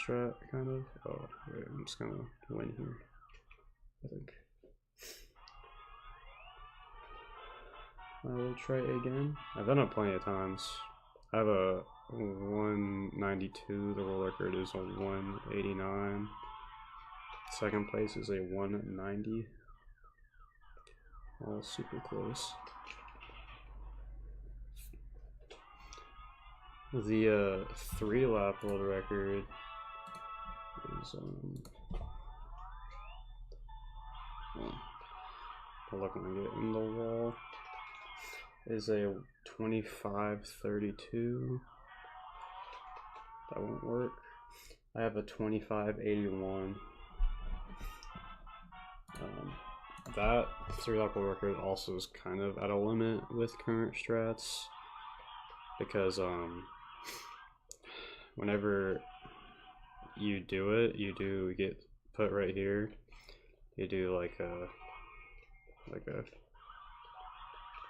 strat, kind of. Oh, wait, I'm just gonna win here, I think. I will try again. I've done it plenty of times. I have a 192, the world record is a 189. Second place is a 190. All super close. The 3-lap world record is I'll look when I get in the wall. Is a 25:32. That won't work. I have a 25:81. That 3-lap world record also is kind of at a limit with current strats, because whenever you do it, you do get put right here. You do like a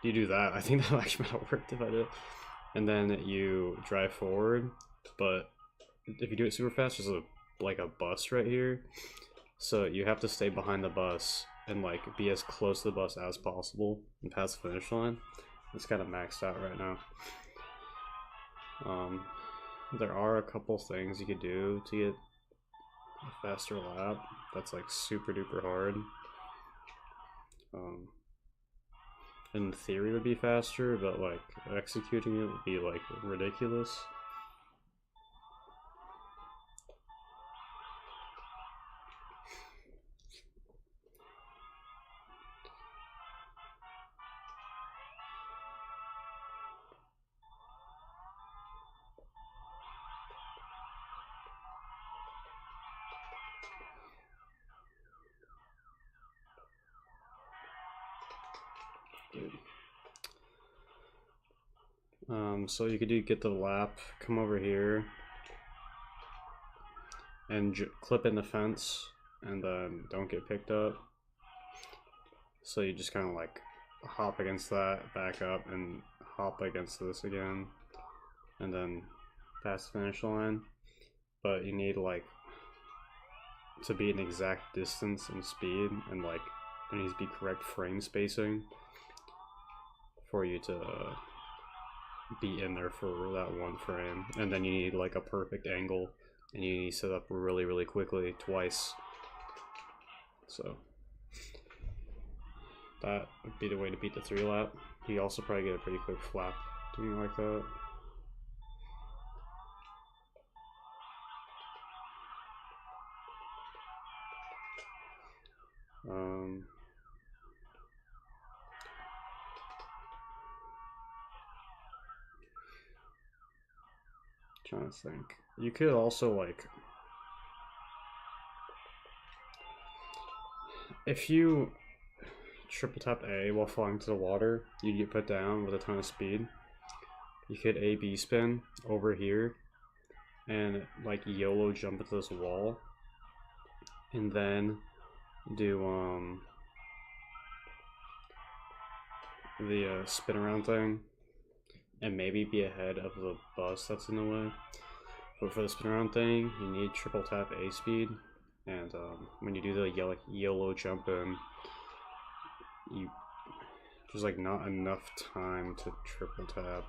you do that. I think that actually might have worked if I did. And then you drive forward, but if you do it super fast, there's like a bus right here. So you have to stay behind the bus and like be as close to the bus as possible and pass the finish line. It's kind of maxed out right now. There are a couple things you could do to get a faster lap. That's like super duper hard. In theory would be faster, but like executing it would be like ridiculous. So you could get the lap, come over here, and clip in the fence, and then don't get picked up. So you just kind of like hop against that, back up, and hop against this again, and then pass the finish line. But you need like to be an exact distance and speed, and like there needs to be correct frame spacing for you to be in there for that one frame. And then you need like a perfect angle, and you need to set up really quickly twice. So that would be the way to beat the 3-lap. You also probably get a pretty quick flap doing like that. Trying to think. You could also like, if you triple tap A while falling to the water, you get put down with a ton of speed. You could A/B spin over here and like YOLO jump into this wall, and then do the spin around thing, and maybe be ahead of the bus that's in the way. But for the spin around thing, you need triple tap A speed, and when you do the YOLO jump in, there's like not enough time to triple tap,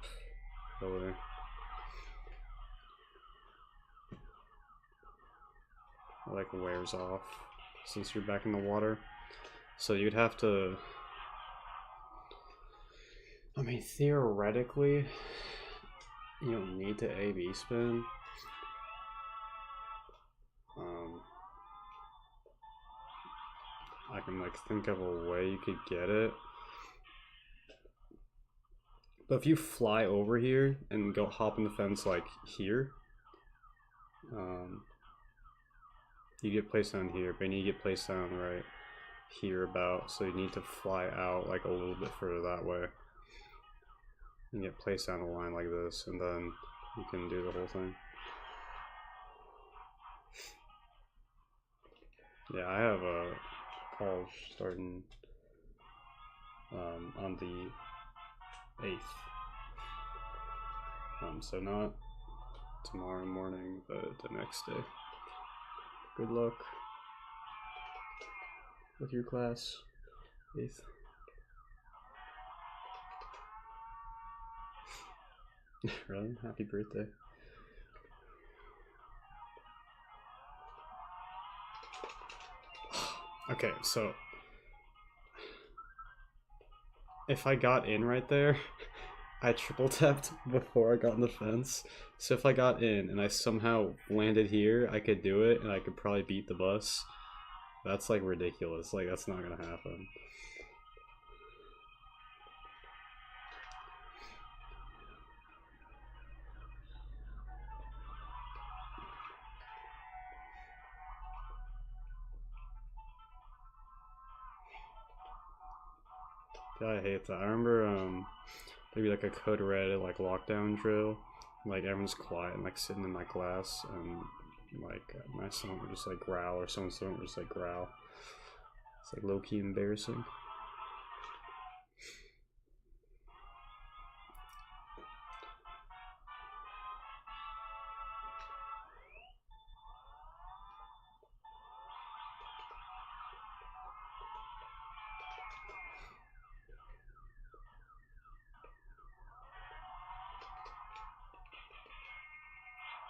really. It like wears off since you're back in the water. So you'd have to, I mean, theoretically, you don't need to A/B spin. I can like think of a way you could get it. But if you fly over here and go hop in the fence like here, you get placed down here, but you get placed down right here about, so you need to fly out like a little bit further that way. And get placed down a line like this, and then you can do the whole thing. Yeah, I have a college starting on the 8th. So not tomorrow morning, but the next day. Good luck with your class. 8th. Really? Happy birthday. Okay, so if I got in right there, I triple tapped before I got on the fence. So if I got in and I somehow landed here, I could do it and I could probably beat the bus. That's like ridiculous. Like, that's not gonna happen. God, I hate that. I remember maybe like a code red like lockdown drill. Like everyone's quiet and like sitting in my class and like my stomach would just like growl or someone's stomach would just like growl. It's like low-key embarrassing.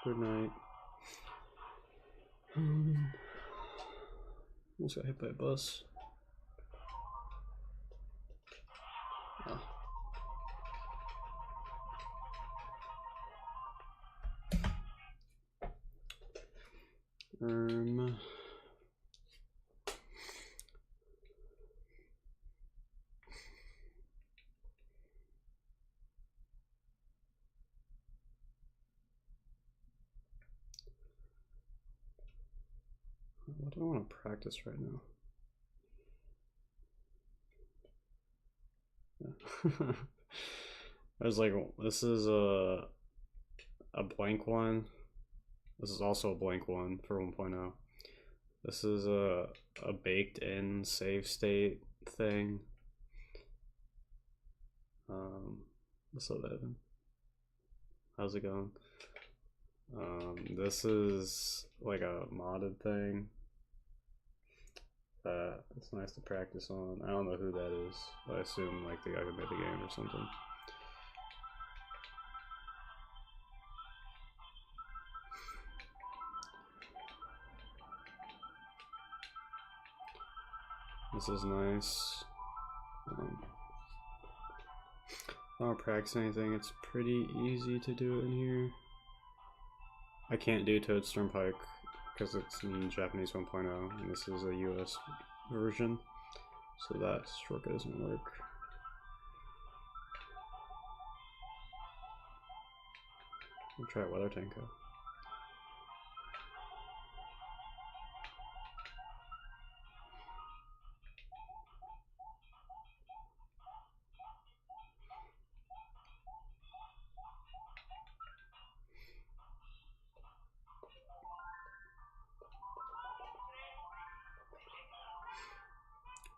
Good night. Almost got hit by a bus. Oh. What do I want to practice right now? Yeah. I was like, this is a blank one. This is also a blank one for 1.0. This is a baked in save state thing. What's up, Evan? How's it going? This is like a modded thing that it's nice to practice on. I don't know who that is. I assume like the guy who made the game or something. This is nice. I don't practice anything. It's pretty easy to do it in here. I can't do Toad's Turnpike because it's in Japanese 1.0 and this is a US version, so that shortcut doesn't work. I'll try Weather Tanko.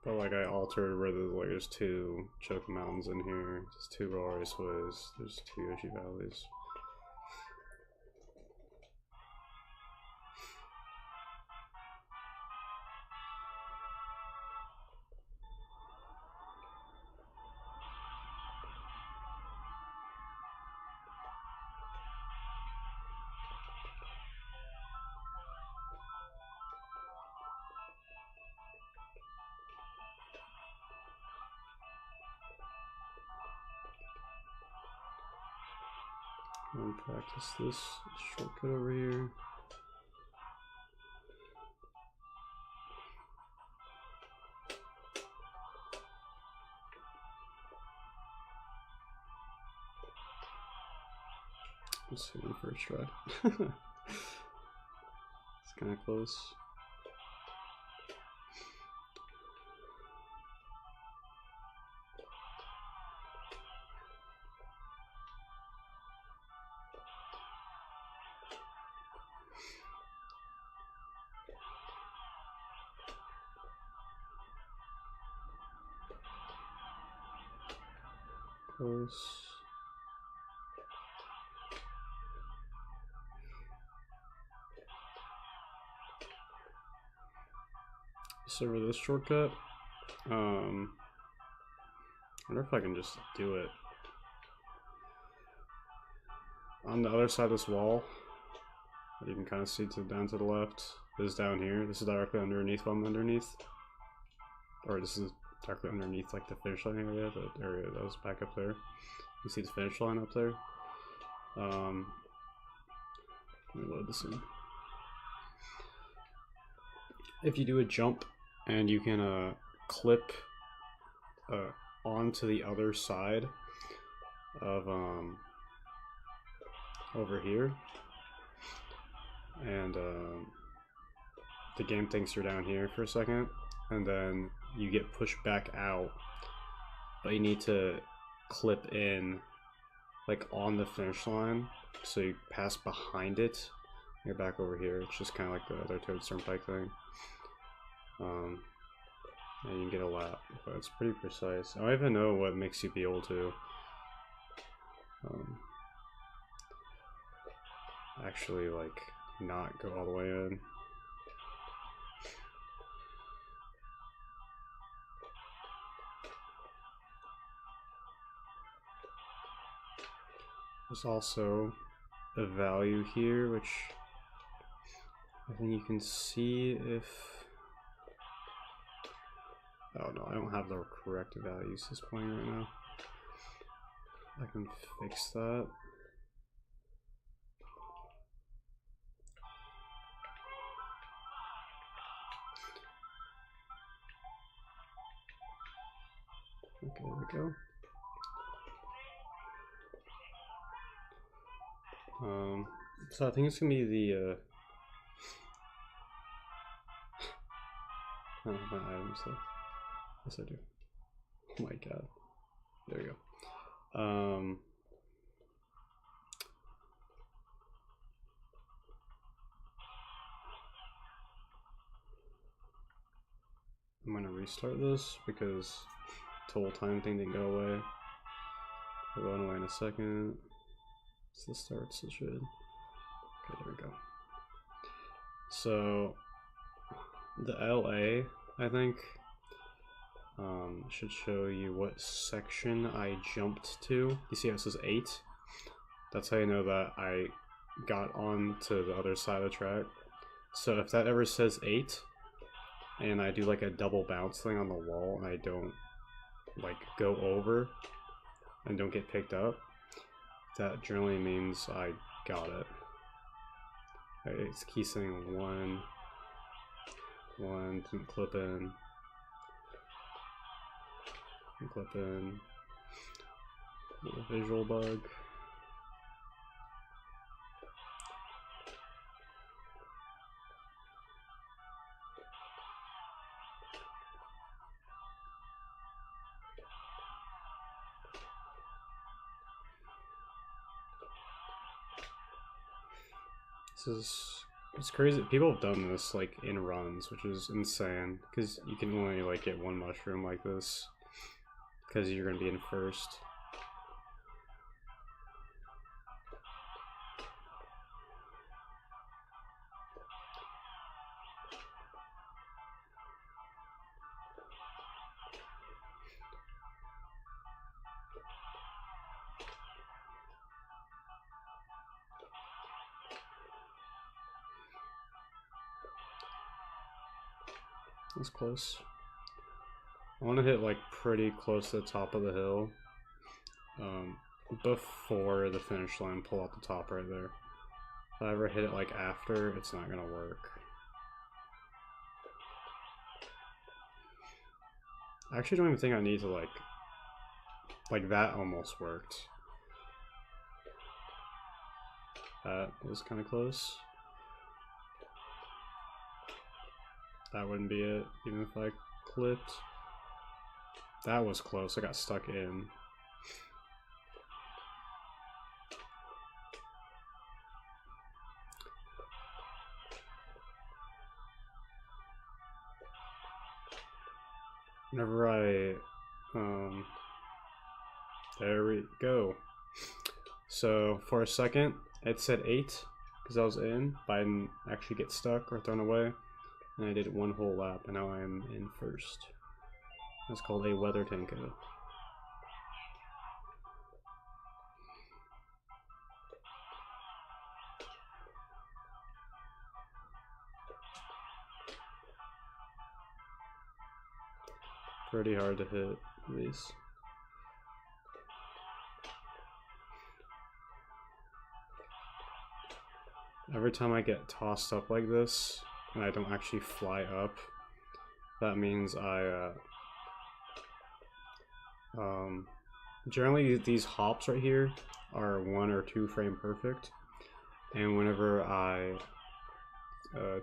But like I altered where there's 2 choke mountains in here, there's 2 Roar Raceways, there's 2 Yoshi Valleys. And practice this shortcut over here. Let's see one first try. It's kind of close. Close. just over this shortcut. I wonder if I can just do it. On the other side of this wall, you can kind of see down to the left. This is down here. This is directly underneath what I'm underneath. Or this is directly underneath like the finish line area, the area that was back up there. You see the finish line up there. Let me load this in. If you do a jump and you can clip onto the other side of over here, and the game thinks you're down here for a second, and then you get pushed back out, but you need to clip in like on the finish line, so you pass behind it. You're back over here. It's just kind of like the other Toad Turnpike thing. And you can get a lap, but it's pretty precise. I don't even know what makes you be able to actually like not go all the way in. There's also a value here, which I think you can see if... Oh no, I don't have the correct values displaying right now. I can fix that. Okay, there we go. So I think it's gonna be the I don't have my items though. Yes I do. Oh my god. There you go. I'm gonna restart this because the whole time thing didn't go away. We're going away in a second. So this starts, it should. Okay, there we go. So the LA, I think, should show you what section I jumped to. You see how it says 8? That's how you know that I got on to the other side of the track. So if that ever says 8, and I do like a double bounce thing on the wall, and I don't like go over and don't get picked up, that generally means I got it. It's key saying 1, didn't clip in, little visual bug. It's crazy. People have done this like in runs, which is insane, because you can only like get one mushroom like this because you're gonna be in first. That's close. I want to hit like pretty close to the top of the hill before the finish line, pull out the top right there. If I ever hit it like after, it's not gonna work. I actually don't even think I need to like that almost worked. That was kind of close. That wouldn't be it, even if I clipped. That was close, I got stuck in. Whenever I, there we go. So for a second, it said 8, because I was in, but I didn't actually get stuck or thrown away. and I did one whole lap, and now I am in first. That's called a weather tanko. Pretty hard to hit these. Every time I get tossed up like this, and I don't actually fly up, that means I, generally these hops right here are 1 or 2 frame perfect, and whenever I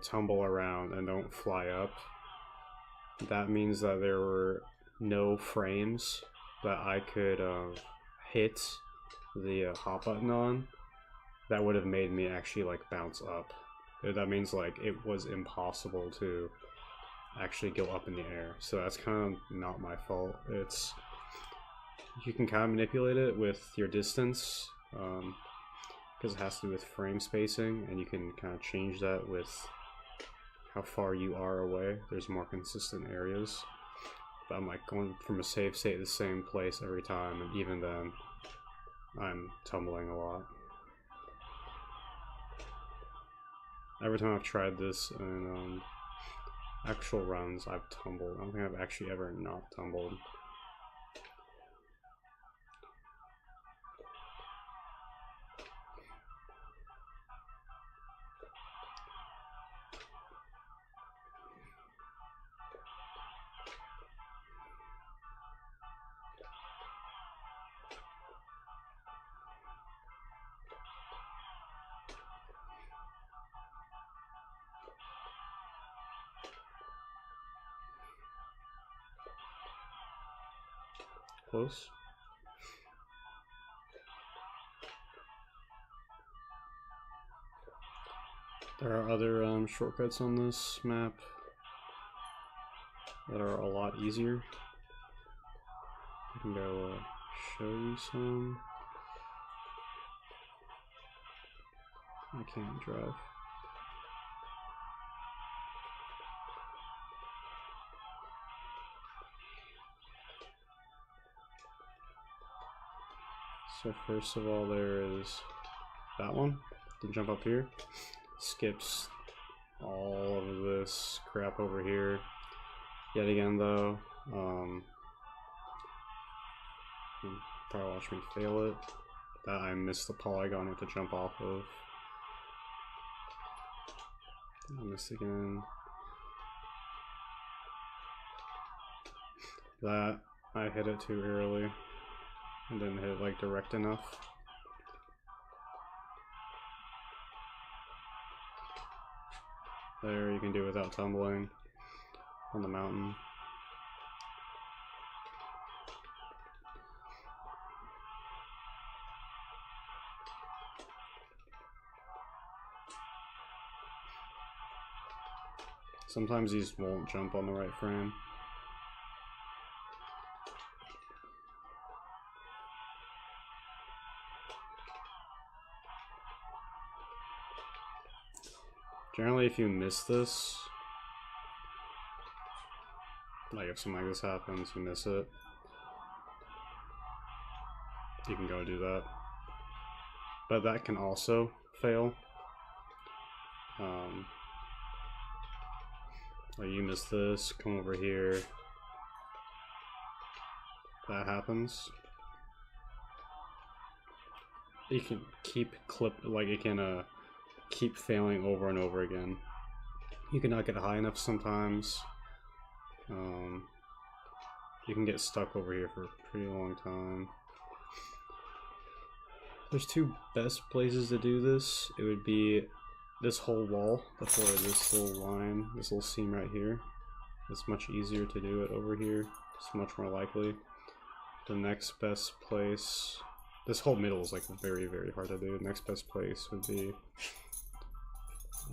tumble around and don't fly up, that means that there were no frames that I could hit the hop button on that would have made me actually like bounce up. That means like it was impossible to actually go up in the air. So that's kind of not my fault. It's, you can kind of manipulate it with your distance, because it has to do with frame spacing, and you can kind of change that with how far you are away. There's more consistent areas, but I'm like going from a safe state to the same place every time, and even then I'm tumbling a lot. Every time I've tried this in actual runs, I've tumbled. I don't think I've actually ever not tumbled. Close. There are other shortcuts on this map that are a lot easier. I can go show you some. I can't drive. So first of all, there is that one. You jump up here. Skips all of this crap over here. Yet again, though, you probably watch me fail it. That I missed the polygon with to jump off of. I missed again. That I hit it too early. I didn't hit it like direct enough. There, you can do it without tumbling on the mountain. Sometimes these won't jump on the right frame. Generally, if you miss this, like if something like this happens, you miss it, you can go do that. But that can also fail. Like you miss this, come over here, that happens. You can keep it can keep failing over and over again. You cannot get high enough sometimes. You can get stuck over here for a pretty long time. There's 2 best places to do this. It would be this whole wall before this little line, this little seam right here. It's much easier to do it over here. It's much more likely. The next best place, this whole middle is like very, very hard to do. The next best place would be,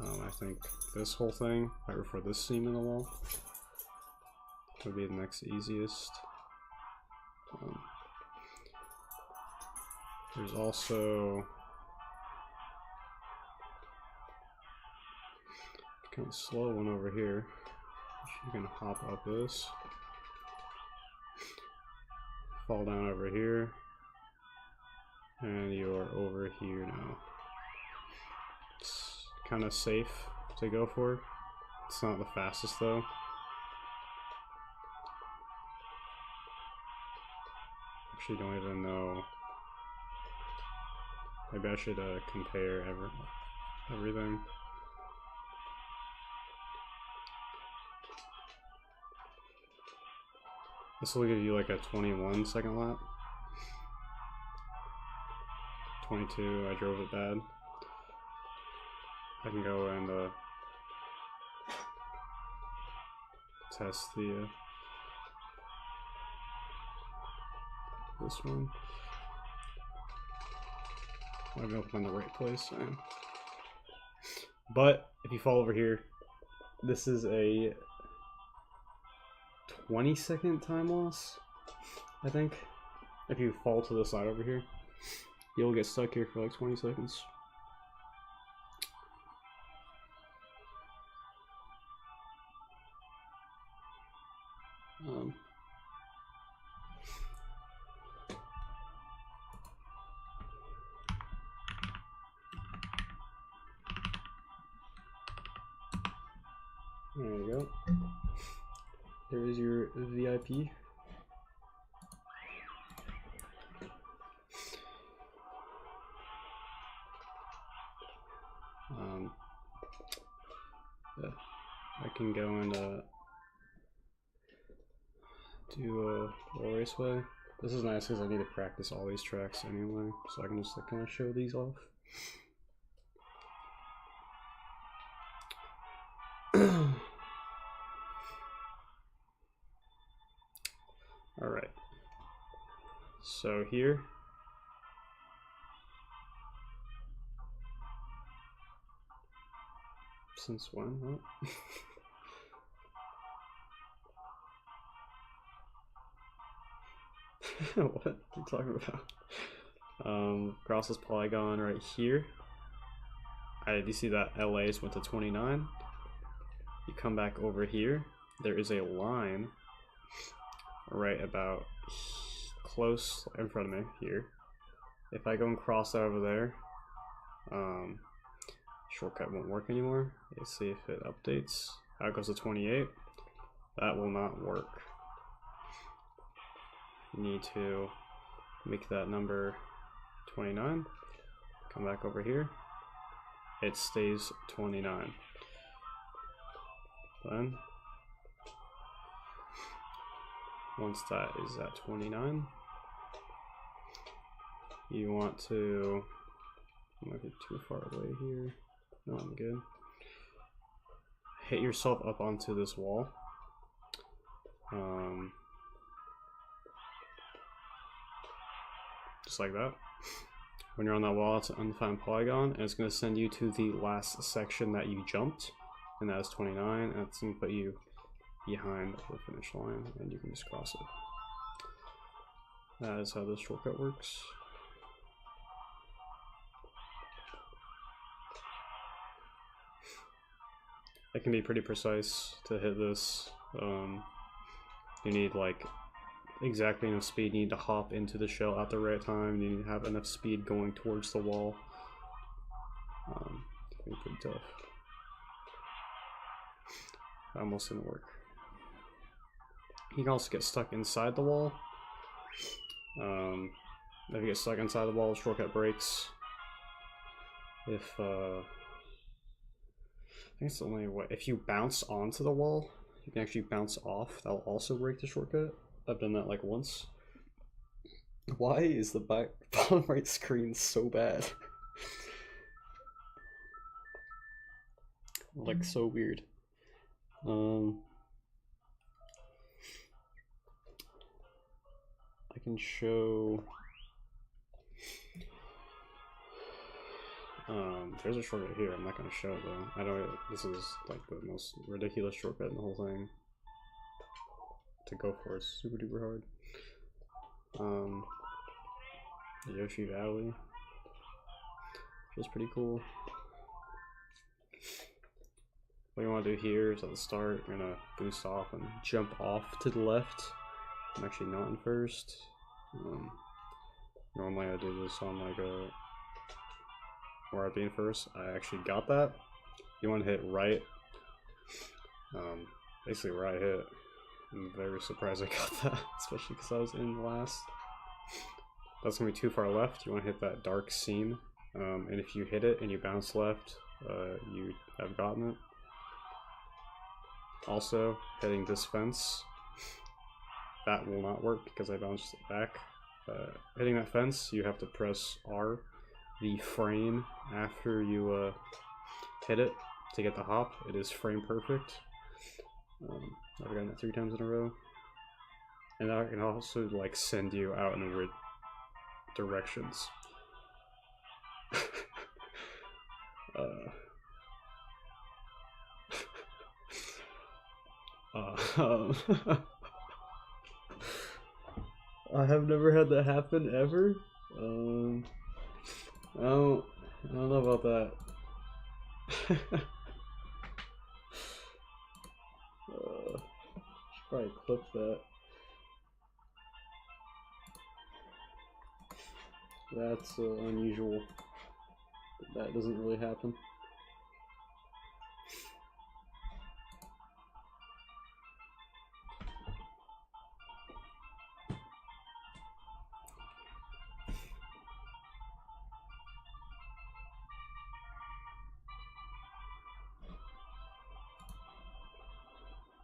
I think this whole thing, right before this seam in the wall, would be the next easiest. There's also kind of slow one over here. You can hop up this, fall down over here, and you're over here now. It's kind of safe to go for. It's not the fastest though. Actually, don't even know. Maybe I should compare everything. This will give you like a 21-second lap. 22, I drove it bad. I can go and test the this one. I don't know if I'm in the right place. But if you fall over here, this is a 20-second time loss, I think. If you fall to the side over here, you'll get stuck here for like 20 seconds. There you go. There is your VIP. Yeah, I can go and do a raceway. This is nice because I need to practice all these tracks anyway, so I can just like, kind of show these off. Alright, so here, since when? What? What are you talking about? Across this polygon right here, you see that LA's went to 29. You come back over here, there is a line right about close in front of me here. If I go and cross over there, shortcut won't work anymore. Let's see if it updates. How it goes to 28. That will not work. You need to make that number 29. Come back over here. It stays 29. Then once that is at 29, you want to, I might be too far away here. No, I'm good. Hit yourself up onto this wall. Just like that. When you're on that wall, it's an undefined polygon, and it's going to send you to the last section that you jumped, and that is 29, and it's going to put you behind the finish line, and you can just cross it. That is how this shortcut works. It can be pretty precise to hit this. You need like exactly enough speed. You need to hop into the shell at the right time. You need to have enough speed going towards the wall. It's pretty tough. Almost didn't work. You can also get stuck inside the wall. If you get stuck inside the wall, the shortcut breaks. If I think it's the only way. If you bounce onto the wall, you can actually bounce off. That'll also break the shortcut. I've done that like once. Why is the bottom right screen so bad? Like so weird. I can show. There's a shortcut here. I'm not gonna show it though. I know this is like the most ridiculous shortcut in the whole thing. To go for it's super duper hard. The Yoshi Valley, which is pretty cool. what you want to do here is at the start, you're gonna boost off and jump off to the left. I'm actually not in first. Normally I do this on like a where I'd be in first. I actually got that. You want to hit right. Basically where I hit. I'm very surprised I got that, especially because I was in last. That's gonna be too far left. You want to hit that dark seam, and if you hit it and you bounce left, you have gotten it. Also, hitting this fence, that will not work because I bounced it back. Hitting that fence, you have to press R, the frame after you hit it to get the hop. It is frame perfect. I've gotten it 3 times in a row, and I can also like send you out in weird directions. I have never had that happen ever. I don't know about that. Should probably clip that. That's unusual. That doesn't really happen.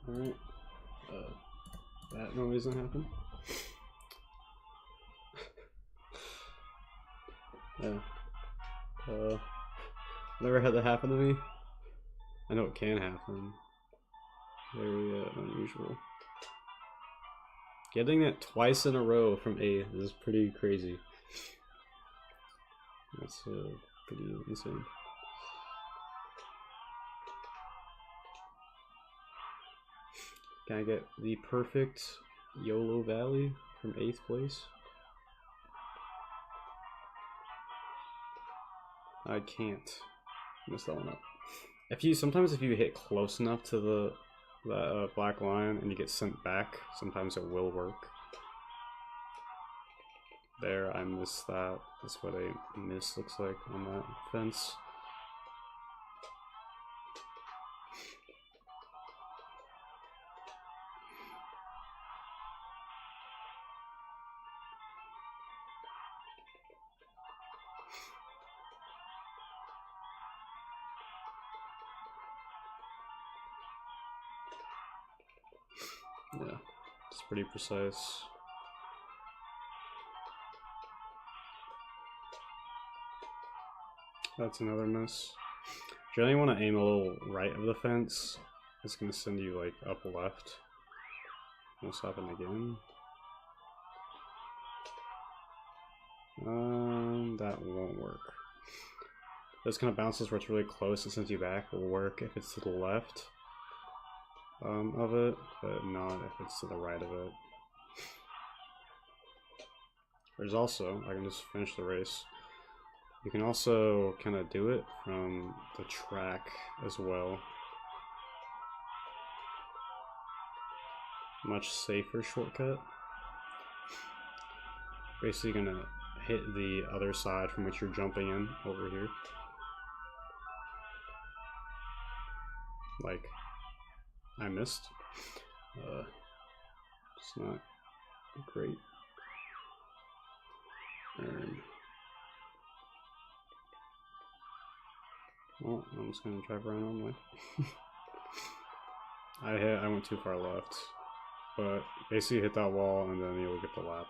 Alright. That noise doesn't happen. Yeah. Never had that happen to me. I know it can happen. Very unusual. Getting it twice in a row from A is pretty crazy. That's pretty insane. Can I get the perfect YOLO Valley from 8th place? I can't. Mess that one up. Sometimes if you hit close enough to the black line and you get sent back, sometimes it will work. There, I missed that. That's what a miss looks like on that fence. Yeah, it's pretty precise. That's another miss. Generally, want to aim a little right of the fence. It's going to send you like up left. Almost happened again. That won't work. Those kind of bounces where it's really close and sends you back will work if it's to the left of it, but not if it's to the right of it. There's also, I can just finish the race. You can also kind of do it from the track as well. Much safer shortcut. Basically gonna hit the other side from which you're jumping in over here. Like, I missed. It's not great. Well, I'm just gonna drive around normally. I went too far left, but basically hit that wall and then you'll get the lap.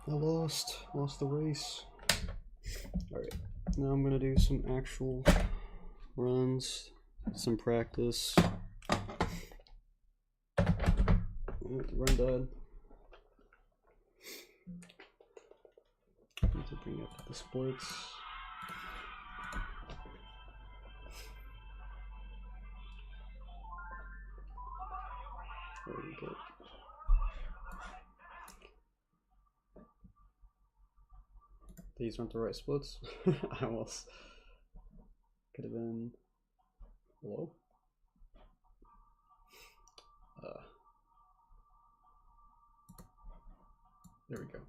I lost the race. Alright, now I'm gonna do some actual runs, some practice. Run done. Need to bring up the splits. Very good. These weren't the right splits. I almost could have been low. There we go.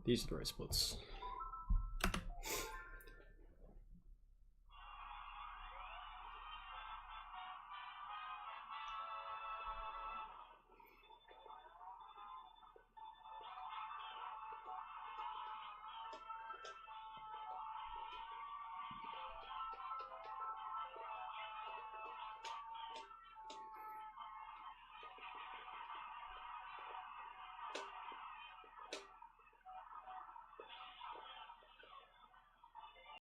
These are the right splits.